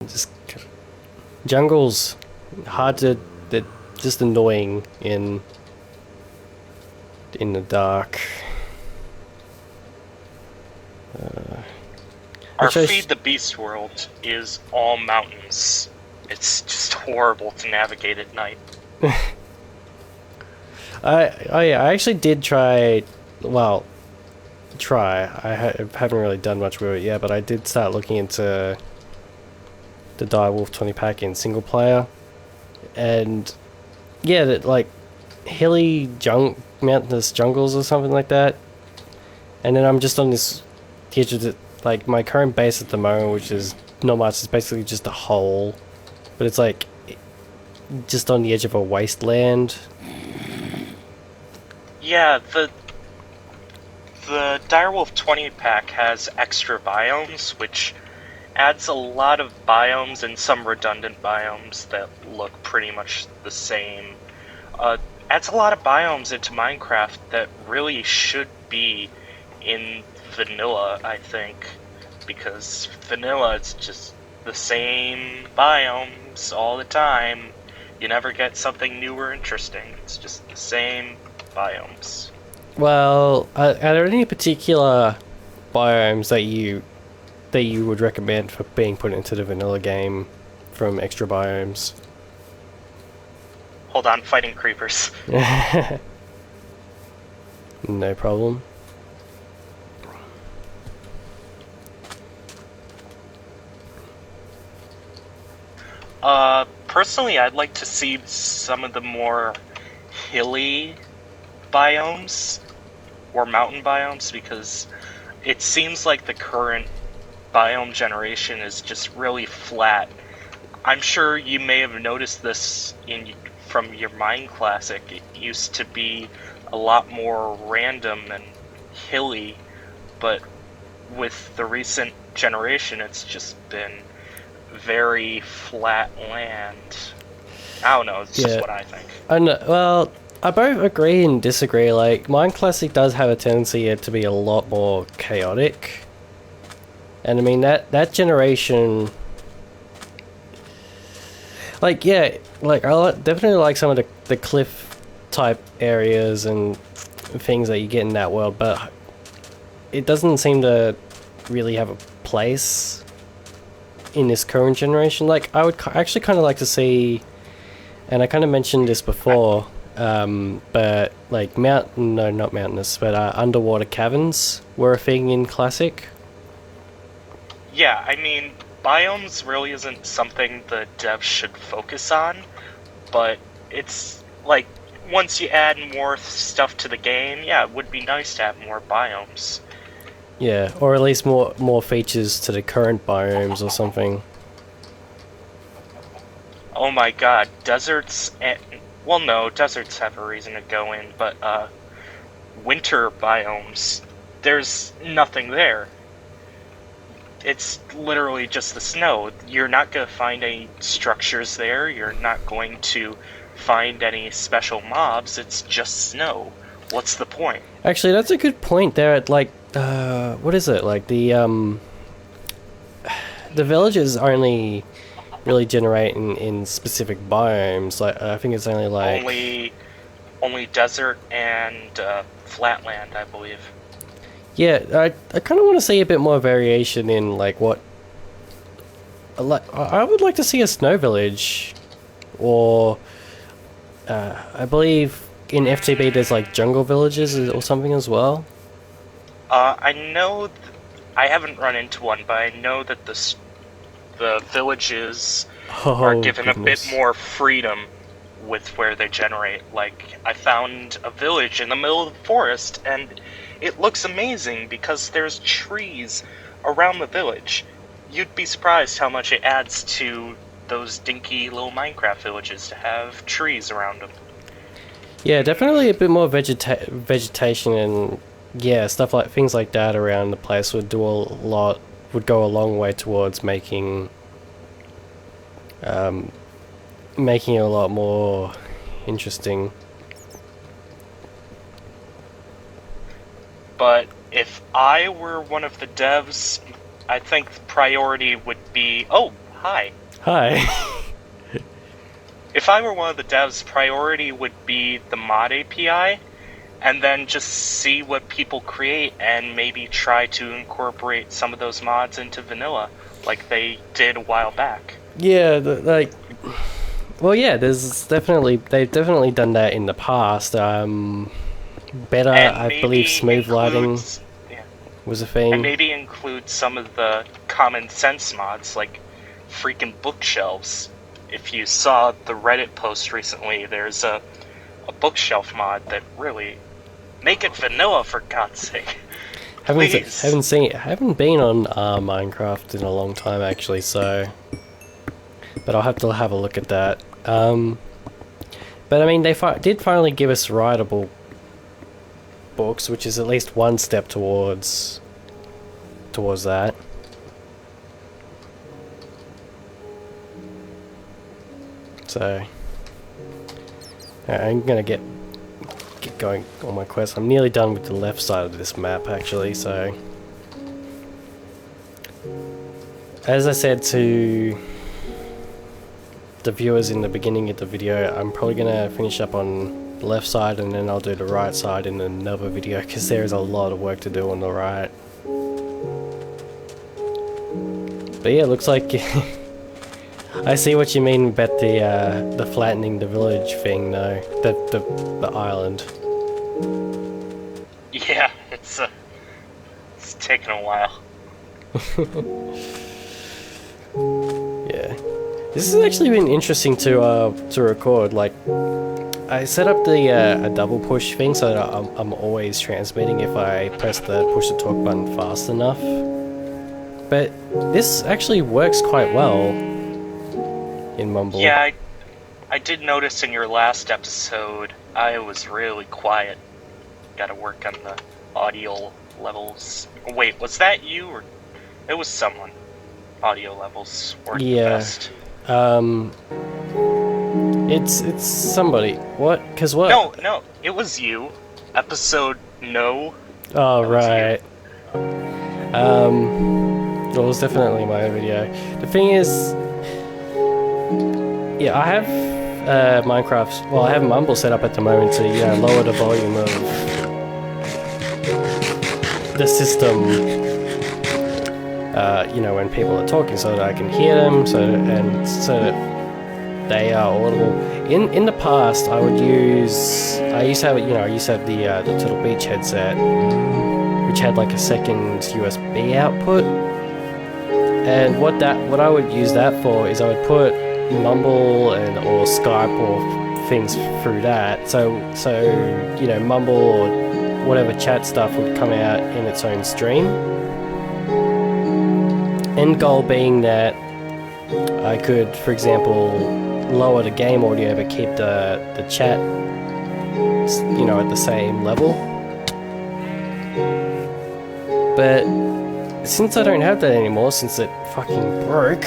Just jungles hard to, they're just annoying in the dark. Our Feed the Beast world is all mountains. It's just horrible to navigate at night. I actually did try. Well, I haven't really done much with it yet, but I did start looking into the Direwolf 20 pack in single player, and yeah, that like hilly mountainous jungles or something like that. And then I'm just on this edge of the, like my current base at the moment, which is not much. It's basically just a hole, but it's like just on the edge of a wasteland. Yeah, the Direwolf 20 pack has extra biomes, which adds a lot of biomes and some redundant biomes that look pretty much the same. Adds a lot of biomes into Minecraft that really should be in vanilla, I think, because vanilla it's just the same biomes all the time. You never get something new or interesting. It's just the same biomes. Well, are there any particular biomes that you would recommend for being put into the vanilla game from extra biomes? Hold on, fighting creepers. No problem. Personally, I'd like to see some of the more hilly biomes or mountain biomes, because it seems like the current biome generation is just really flat. I'm sure you may have noticed this from your Mine Classic. It used to be a lot more random and hilly, but with the recent generation, it's just been very flat land. I don't know, it's just what I think. I know, well, I both agree and disagree. Like, Mine Classic does have a tendency to be a lot more chaotic. And I mean, that generation... Like, yeah, like, definitely like some of the cliff type areas and things that you get in that world, but it doesn't seem to really have a place in this current generation. Like, I would actually kind of like to see, and I kind of mentioned this before, but like not mountainous, but underwater caverns were a thing in Classic. Yeah, I mean, biomes really isn't something the devs should focus on, but it's like, once you add more stuff to the game, yeah, it would be nice to have more biomes. Yeah, or at least more features to the current biomes or something. Oh my god, deserts and... Well, no, deserts have a reason to go in, but, winter biomes, there's nothing there. It's literally just the snow. You're not going to find any structures there, you're not going to find any special mobs, it's just snow. What's the point? Actually, that's a good point there. At like, what is it? Like the villages only really generate in specific biomes. Like, I think it's only like only desert and flatland, I believe. Yeah, I kind of want to see a bit more variation in like what. Like, I would like to see a snow village, or I believe in FTB there's like jungle villages or something as well. I know, I haven't run into one, but I know that the villages are given a bit more freedom with where they generate. Like, I found a village in the middle of the forest, and it looks amazing because there's trees around the village. You'd be surprised how much it adds to those dinky little Minecraft villages to have trees around them. Yeah, definitely a bit more vegetation and yeah, stuff like things like that around the place would go a long way towards making it a lot more interesting. But if I were one of the devs, I think the priority would be, oh, Hi. Hi. If I were one of the devs, priority would be the mod API, and then just see what people create and maybe try to incorporate some of those mods into vanilla, like they did a while back. Yeah, well, yeah, they've definitely done that in the past. Better, And I maybe believe smooth lighting yeah, was a thing. and maybe include some of the common sense mods, like freaking bookshelves. If you saw the Reddit post recently, there's a bookshelf mod that really make it vanilla, for God's sake. Please. Haven't been on Minecraft in a long time actually, so. But I'll have to have a look at that. But I mean, they did finally give us writable books, which is at least one step towards that. So I'm gonna get going on my quest. I'm nearly done with the left side of this map actually, so as I said to the viewers in the beginning of the video, I'm probably gonna finish up on the left side and then I'll do the right side in another video because there is a lot of work to do on the right. But yeah, it looks like I see what you mean about the flattening the village thing though, the island. Yeah, it's taken a while. Yeah, this has actually been interesting to record. Like, I set up the a double push thing so that I'm always transmitting if I press the push to talk button fast enough. But this actually works quite well in Mumble. Yeah, I did notice in your last episode I was really quiet. Gotta work on the audio levels. Wait, was that you or it was someone? Audio levels weren't the best. It's somebody. What? Cause what? No, it was you. Episode no. Oh right. Well, it was definitely my video. The thing is, yeah, I have Minecraft. Well, I have Mumble set up at the moment to lower the volume of the system. When people are talking, so that I can hear them, so that they are audible. In the past, I used to have the Turtle Beach headset, which had like a second USB output. And what I would use that for is I would put Mumble or Skype or things through that. So Mumble or whatever chat stuff would come out in its own stream. End goal being that I could, for example, lower the game audio but keep the chat, at the same level. But since I don't have that anymore, since it fucking broke,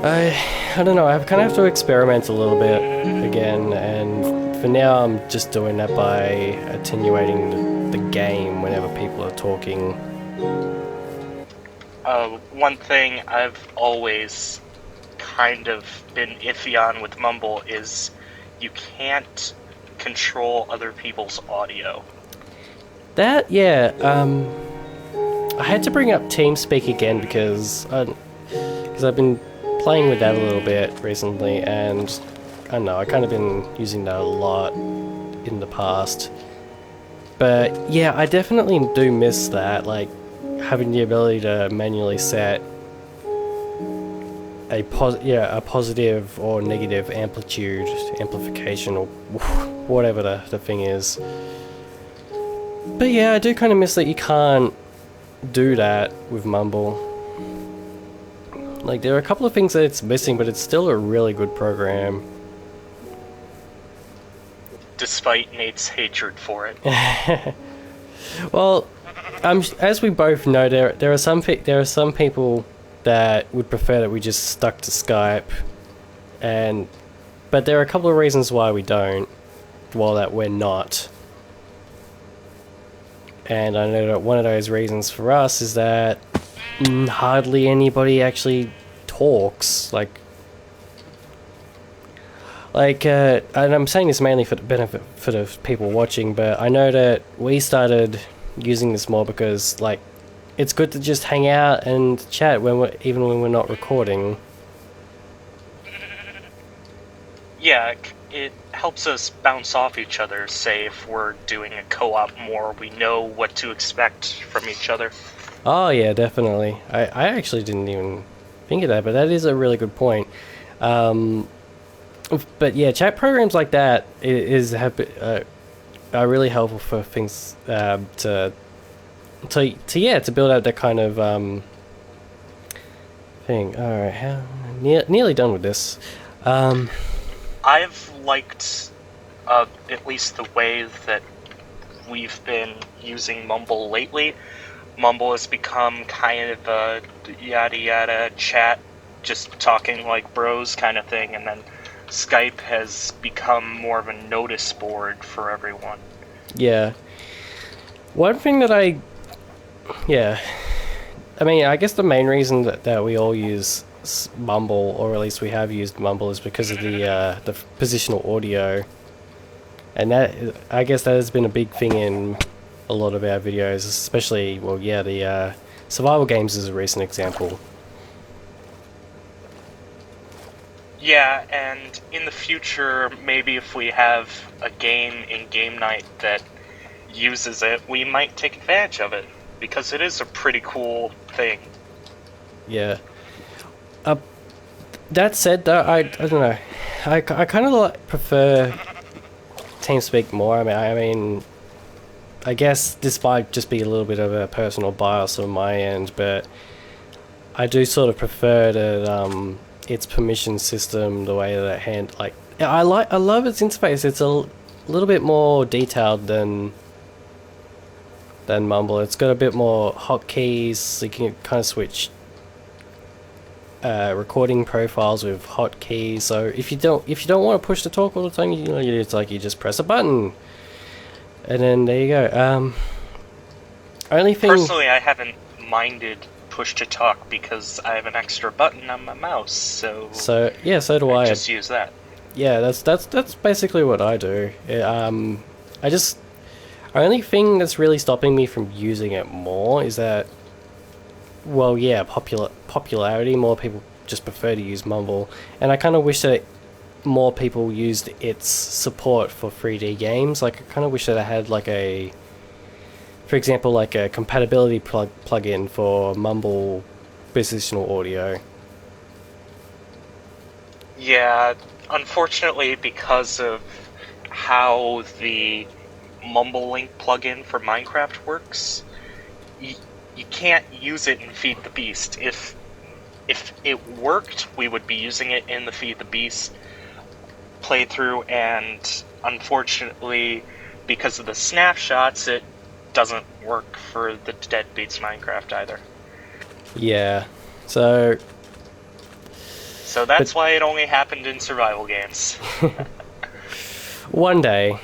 I don't know, I kind of have to experiment a little bit again, and for now I'm just doing that by attenuating the game whenever people are talking. One thing I've always kind of been iffy on with Mumble is you can't control other people's audio. That, yeah, I had to bring up TeamSpeak again because I've been playing with that a little bit recently, and I don't know, I kind of been using that a lot in the past. But yeah, I definitely do miss that, like having the ability to manually set a positive or negative amplification or whatever the thing is. But yeah, I do kind of miss that you can't do that with Mumble. Like, there are a couple of things that it's missing, but it's still a really good program. Despite Nate's hatred for it. Well, as we both know, there are some people that would prefer that we just stuck to Skype, but there are a couple of reasons why we don't, while that we're not. And I know that one of those reasons for us is that hardly anybody actually talks. And I'm saying this mainly for the benefit for the people watching, but I know that we started using this more because, like, it's good to just hang out and chat even when we're not recording. Yeah, it helps us bounce off each other, say if we're doing a co-op more, we know what to expect from each other. Oh yeah, definitely. I actually didn't even think of that, but that is a really good point. But yeah, chat programs like that are really helpful for things to build out that kind of thing. All right, nearly done with this. I've liked at least the way that we've been using Mumble lately. Mumble has become kind of a yada yada chat, just talking like bros kind of thing, and then Skype has become more of a notice board for everyone. Yeah. One thing that I mean, I guess the main reason that we all use Mumble, or at least we have used Mumble, is because of the positional audio, and I guess that has been a big thing in a lot of our videos, especially the survival games is a recent example. Yeah, and in the future, maybe if we have a game in game night that uses it, we might take advantage of it, because it is a pretty cool thing. Yeah. That said, though, I don't know. I kind of prefer TeamSpeak more. I mean, I guess this might just be a little bit of a personal bias on my end, but I do sort of prefer that its permission system, the way that I love its interface. It's a little bit more detailed than Mumble. It's got a bit more hotkeys, so you can kind of switch recording profiles with hotkeys. So if you don't want to push the talk all the time, it's like you just press a button, and then there you go. Only thing. Personally, I haven't minded push to talk because I have an extra button on my mouse, so yeah, so do I. Just use that. Yeah, that's basically what I do. Only thing that's really stopping me from using it more is that, popularity. More people just prefer to use Mumble, and I kind of wish that more people used its support for 3D games. Like, I kind of wish that I had for example, like a compatibility plugin for Mumble positional audio. Yeah, unfortunately, because of how the Mumble Link plugin for Minecraft works, you can't use it in Feed the Beast. If it worked, we would be using it in the Feed the Beast playthrough, and unfortunately, because of the snapshots, it doesn't work for the Deadbeats Minecraft either. Yeah, so that's why it only happened in survival games. One day,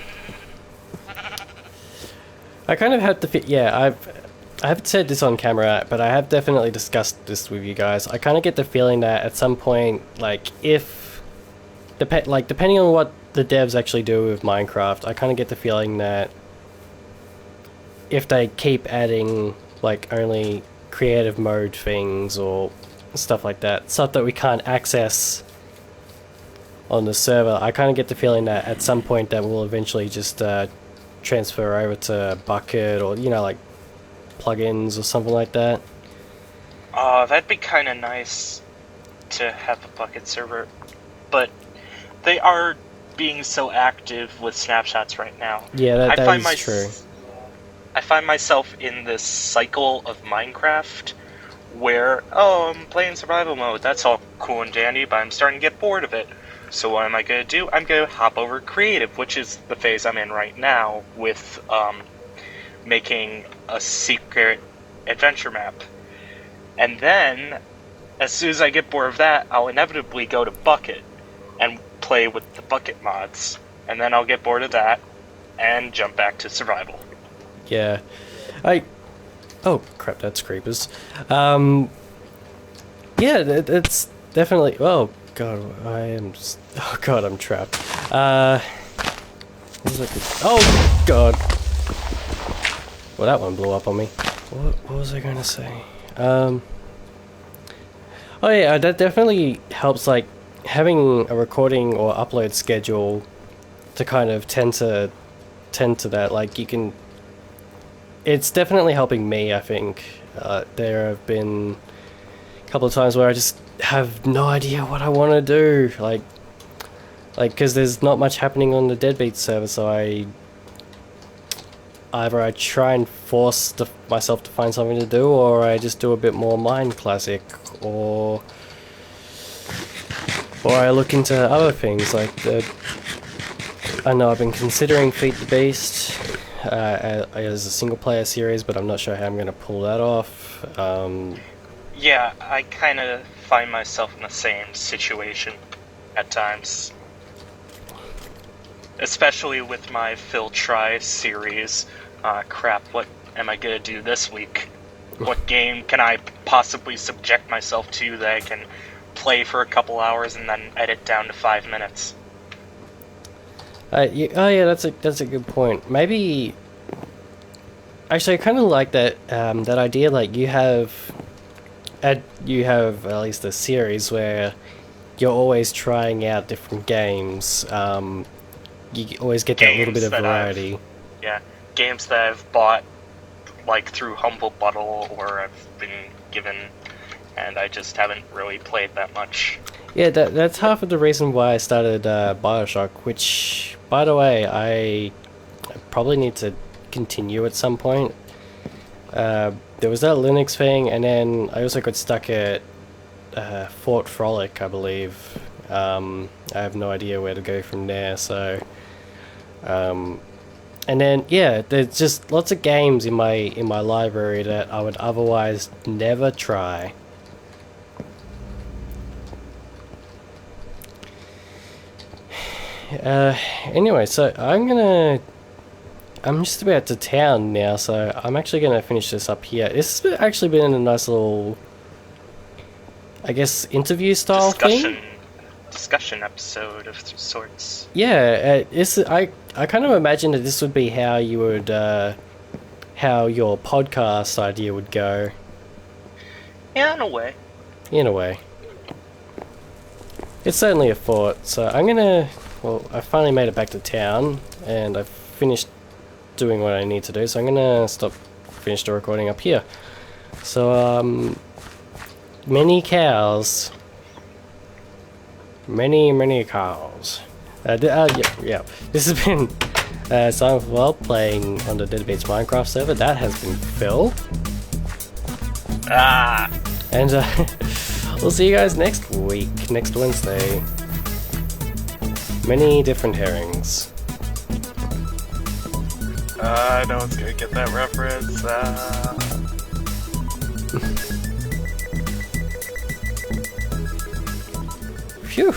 I kind of had to I haven't said this on camera, but I have definitely discussed this with you guys. I kind of get the feeling that at some point, depending on what the devs actually do with Minecraft, I kind of get the feeling that if they keep adding only creative mode things or stuff like that, stuff that we can't access on the server, I kind of get the feeling that at some point that will eventually just transfer over to Bucket or plugins or something like that. That'd be kind of nice to have a Bucket server, but they are being so active with snapshots right now. Yeah, that is true. I find myself in this cycle of Minecraft where, I'm playing survival mode, that's all cool and dandy, but I'm starting to get bored of it. So what am I going to do? I'm going to hop over creative, which is the phase I'm in right now with making a secret adventure map. And then, as soon as I get bored of that, I'll inevitably go to Bucket and play with the Bucket mods. And then I'll get bored of that and jump back to survival. Yeah, Oh crap, that's creepers. Yeah, it's definitely. Oh god, I am. Oh god, I'm trapped. Oh god. Well, that one blew up on me. What was I gonna say? Oh yeah, that definitely helps. Like having a recording or upload schedule to kind of tend to that. Like you can. It's definitely helping me. I think there have been a couple of times where I just have no idea what I want to do. Like because there's not much happening on the Deadbeats server, so either I try and force myself to find something to do, or I just do a bit more Mind Classic, or I look into other things like I know I've been considering Feed the Beast as a single player series, but I'm not sure how I'm going to pull that off. Yeah, I kind of find myself in the same situation at times. Especially with my Phil Try series. Crap, what am I gonna do this week? What game can I possibly subject myself to that I can play for a couple hours and then edit down to 5 minutes? Oh yeah, that's a good point. Maybe actually, I kind of like that that idea. Like you have at least a series where you're always trying out different games. You always get that little bit of variety. Games that I've bought like through Humble Bundle or I've been given, and I just haven't really played that much. Yeah, that's half of the reason why I started Bioshock, which, by the way, I probably need to continue at some point. There was that Linux thing, and then I also got stuck at Fort Frolic, I believe. I have no idea where to go from there, so... and then, yeah, there's just lots of games in my library that I would otherwise never try. Anyway, so I'm just about to town now, so I'm actually gonna finish this up here. This has actually been a nice little, I guess, interview style thing. Discussion episode of sorts. Yeah, I kind of imagined that this would be how you would, how your podcast idea would go. Yeah, in a way. In a way. It's certainly a thought, so I'm gonna... Well, I finally made it back to town, and I've finished doing what I need to do, so I'm gonna finish the recording up here. So, many cows. Many cows. Yeah. This has been Silent Well playing on the Deadbeats Minecraft server. That has been Phil. And we'll see you guys next week, next Wednesday. Many different herrings. No one's gonna get that reference. Phew.